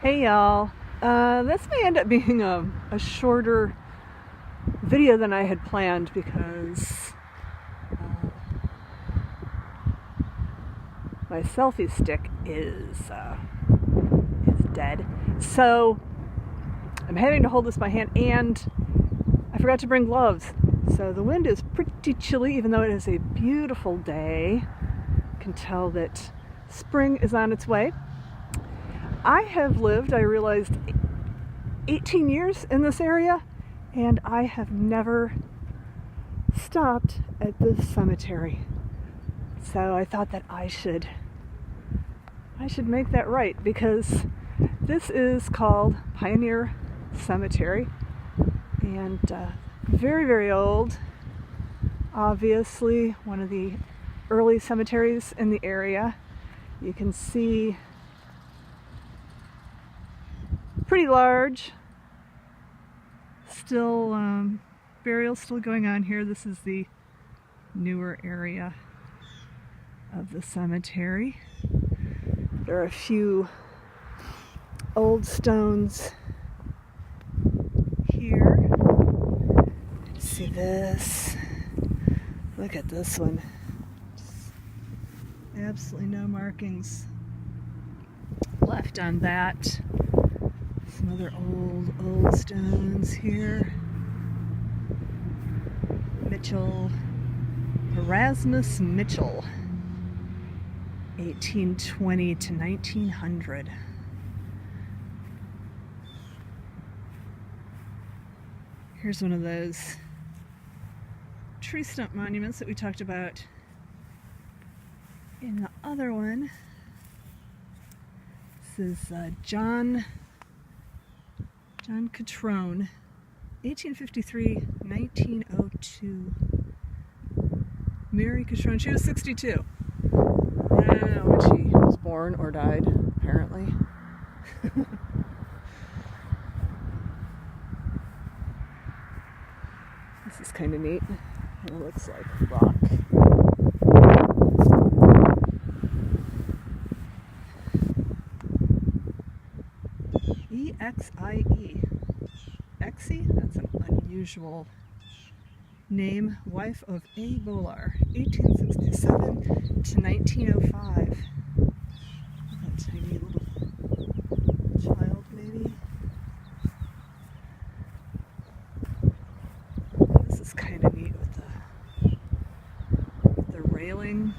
Hey y'all, this may end up being a shorter video than I had planned because my selfie stick is dead. So I'm having to hold this by hand, and I forgot to bring gloves. So the wind is pretty chilly, even though it is a beautiful day. You can tell that spring is on its way. I have lived, I realized, 18 years in this area, and I have never stopped at this cemetery. So I thought that I should make that right, because this is called Pioneer Cemetery, and very, very old. Obviously, one of the early cemeteries in the area. You can see pretty large. Still, burial still going on here. This is the newer area of the cemetery. There are a few old stones here. See this? Look at this one. Just absolutely no markings left on that. Some other old stones here. Erasmus Mitchell, 1820 to 1900. Here's one of those tree stump monuments that we talked about in the other one. This is John Catrone, 1853-1902. Mary Catrone, she was 62. I don't know when she was born or died, apparently. This is kind of neat. It looks like rock. E-X-I-E. Exie? That's an unusual name. Wife of A. Bolar, 1867 to 1905. A tiny little child, maybe. This is kind of neat with the railing.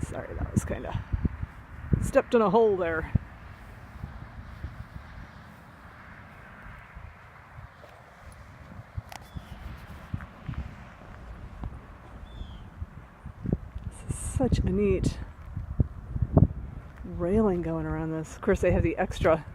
Sorry, that was kind of stepped in a hole there. Such a neat railing going around this. Of course, they have the extra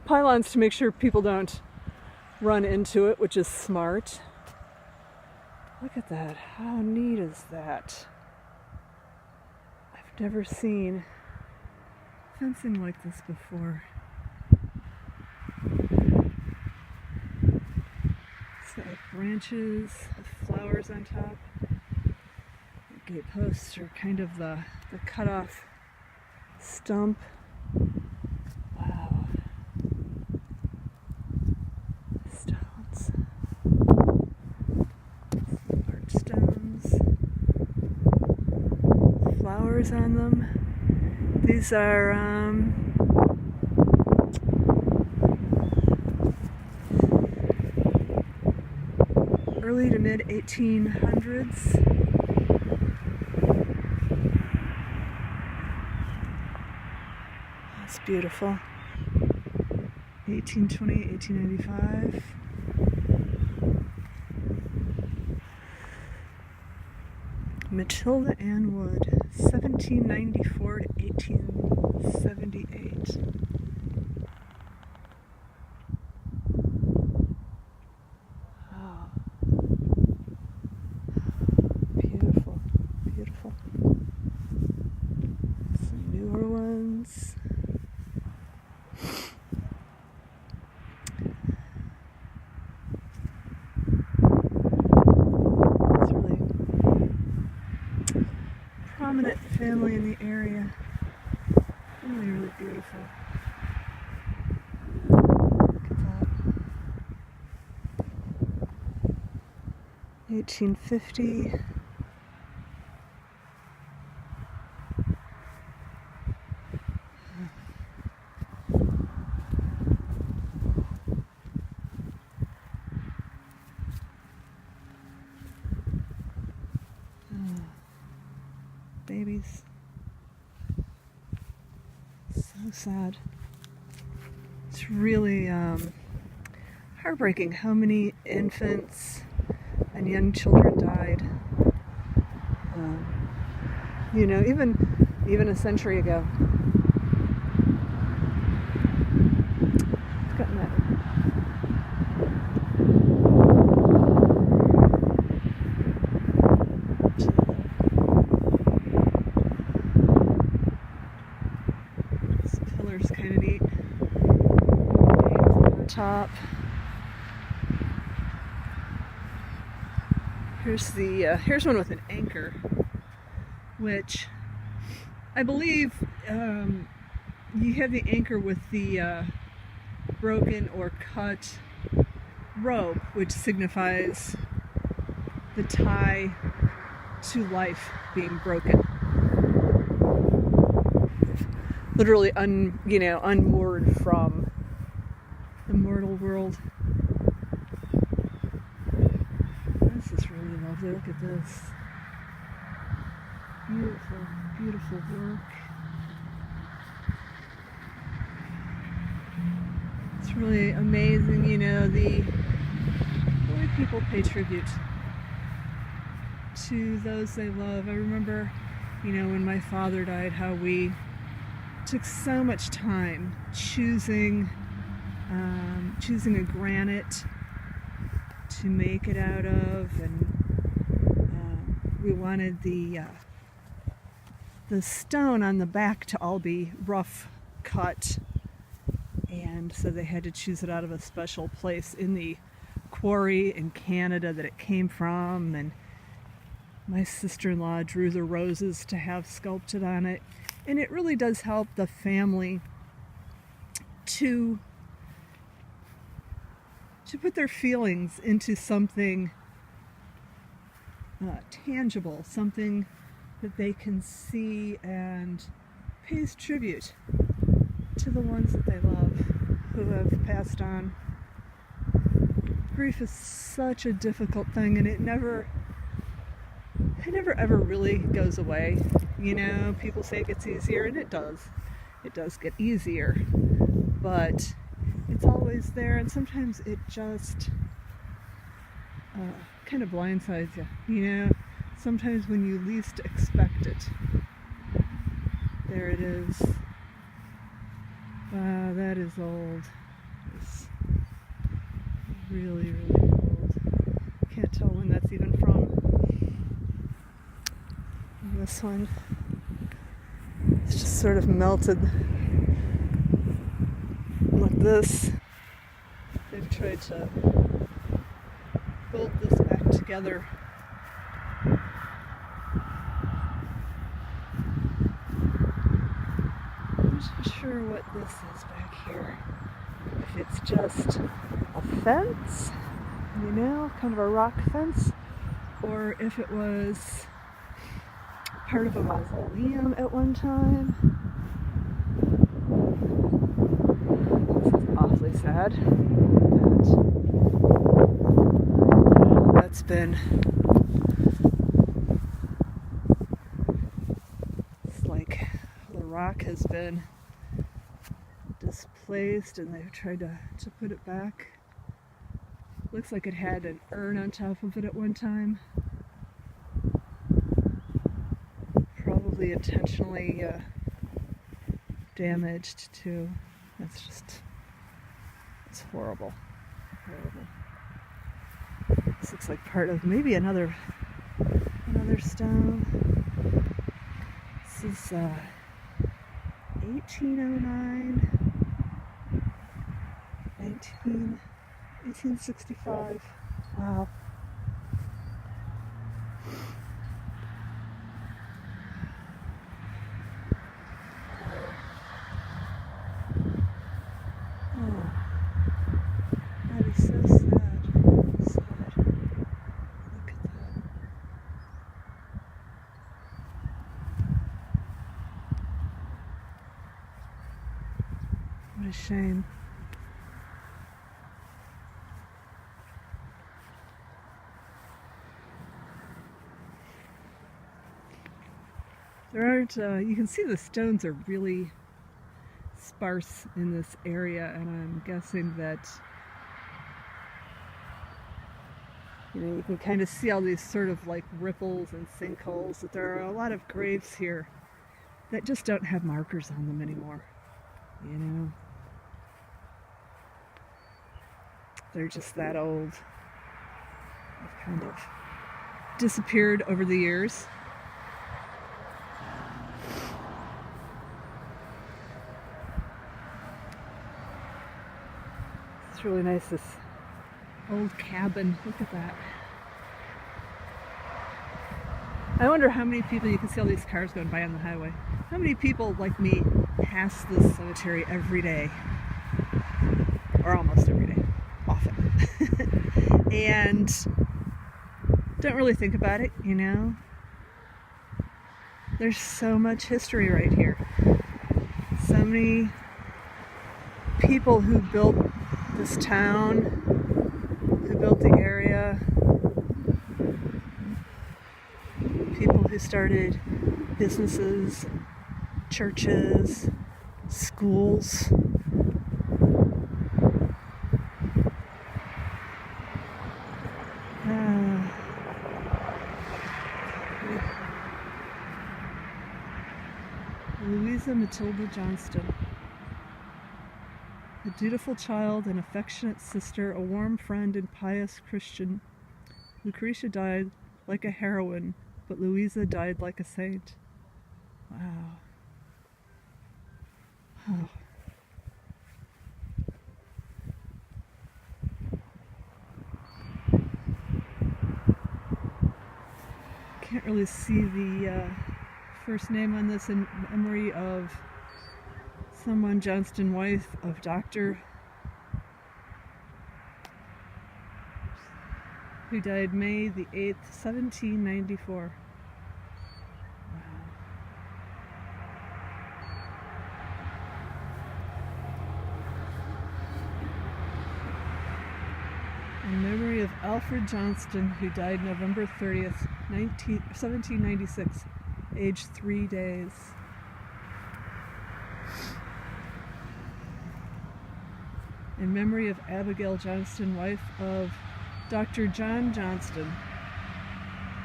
pylons to make sure people don't run into it, which is smart. Look at that. How neat is that? I've never seen fencing like this before. It's got like branches with flowers on top. Gate posts are kind of the cut-off stump. Wow. Stones. Large stones. Flowers on them. These are early to mid 1800s. It's beautiful. 1820, 1895. Matilda Ann Wood, 1794 to 1878. Oh. Beautiful, beautiful. Some newer ones. prominent family in the area. Really, really beautiful. Look at that. 1850. Babies. So sad. It's really heartbreaking how many infants and young children died. You know, even a century ago. It's gotten that. This pillar's kind of neat. On top. Here's one with an anchor, which I believe you have the anchor with the broken or cut rope, which signifies the tie to life being broken. Literally unmoored from the mortal world. This is really lovely. Look at this. Beautiful, beautiful work. It's really amazing, you know, the way people pay tribute to those they love. I remember, you know, when my father died, how we took so much time choosing a granite to make it out of, and we wanted the stone on the back to all be rough cut, and so they had to choose it out of a special place in the quarry in Canada that it came from, and my sister-in-law drew the roses to have sculpted on it, and it really does help the family to put their feelings into something tangible, something that they can see, and pays tribute to the ones that they love who have passed on. Grief is such a difficult thing, and it never ever really goes away. You know, people say it gets easier, and it does. It does get easier, but it's always there, and sometimes it just kind of blindsides you. You know, sometimes when you least expect it, there it is. Wow, that is old. It's really, really old. Can't tell when that's even from. And this one, it's just sort of melted like this. They've tried to bolt this back together. I'm not sure what this is back here. If it's just a fence, you know, kind of a rock fence, or if it was part of a mausoleum at one time. This is awfully sad. That's been, it's like the rock has been displaced and they've tried to put it back. Looks like it had an urn on top of it at one time. Probably intentionally damaged too. It's horrible. Horrible. This looks like part of maybe another stone. This is 1809, 1865. Wow. What a shame. There aren't, you can see the stones are really sparse in this area, and I'm guessing that, you can kind of see all these sort of like ripples and sinkholes, that there are a lot of graves here that just don't have markers on them anymore, They're just that old. They've kind of disappeared over the years. It's really nice, this old cabin. Look at that. I wonder how many people, you can see all these cars going by on the highway, how many people like me pass this cemetery every day, or almost every day, often, and don't really think about it, There's so much history right here. So many people who built this town, who built the area, people who started businesses, churches, schools. Louisa Matilda Johnston. A dutiful child, an affectionate sister, a warm friend and pious Christian. Lucretia died like a heroine, but Louisa died like a saint. Wow. Oh. Can't really see the first name on this, in memory of someone, Johnston, wife of Dr. who died May the 8th, 1794. Wow. In memory of Alfred Johnston, who died November 30th, 1796, aged 3 days. In memory of Abigail Johnston, wife of Dr. John Johnston,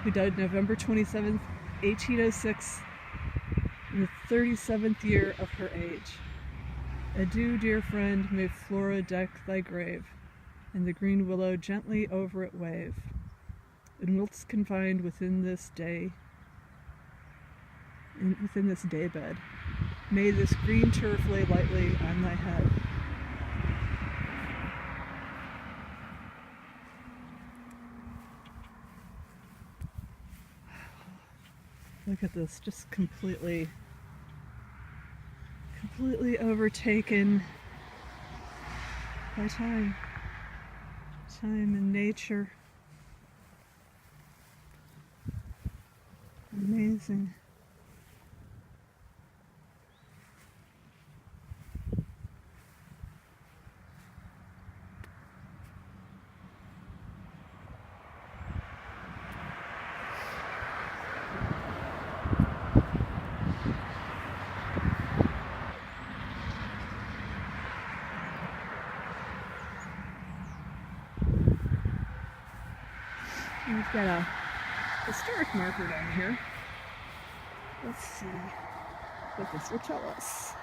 who died November 27th, 1806, in the 37th year of her age. Adieu, dear friend, may Flora deck thy grave, and the green willow gently over it wave. And whilst confined within this day, within this daybed, may this green turf lay lightly on thy head. Look at this, just completely overtaken by time and nature. Amazing. We've got a historic marker down here. Let's see what this will tell us.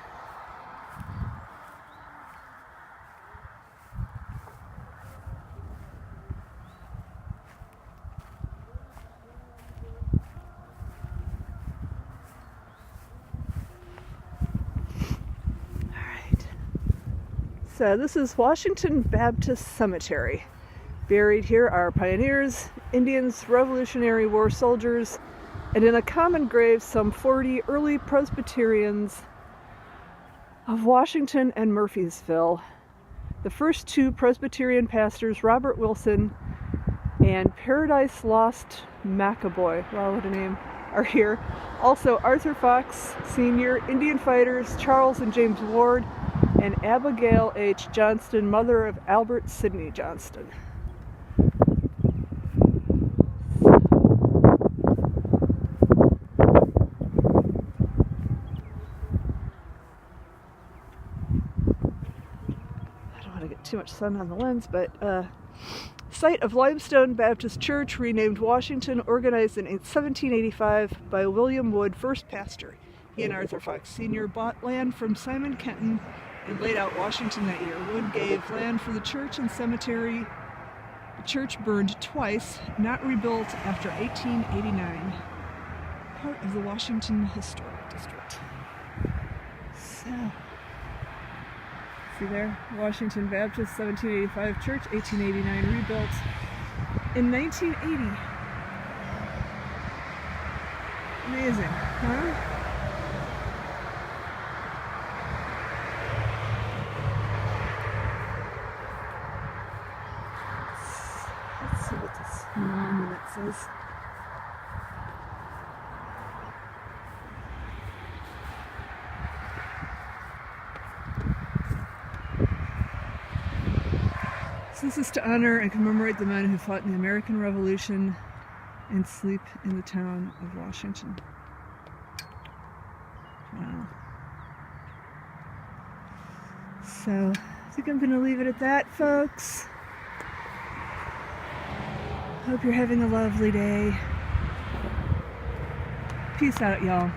All right. So this is Washington Baptist Cemetery. Buried here are pioneers, Indians, Revolutionary War soldiers, and in a common grave some 40 early Presbyterians of Washington and Murphysville. The first two Presbyterian pastors, Robert Wilson and Paradise Lost McAvoy, wow, what a name, are here. Also Arthur Fox Sr., Indian fighters Charles and James Ward, and Abigail H. Johnston, mother of Albert Sidney Johnston. I don't want to get too much sun on the lens, but site of Limestone Baptist Church, renamed Washington, organized in 1785 by William Wood, first pastor. He and Arthur Fox Sr. bought land from Simon Kenton and laid out Washington that year. Wood gave land for the church and cemetery. The church burned twice, not rebuilt after 1889. Part of the Washington Historic District. So, see there? Washington Baptist, 1785 church, 1889 rebuilt in 1980. Amazing, huh? Let's see what this monument says. So this is to honor and commemorate the men who fought in the American Revolution and sleep in the town of Washington. Wow. So I think I'm going to leave it at that, folks. Hope you're having a lovely day. Peace out, y'all.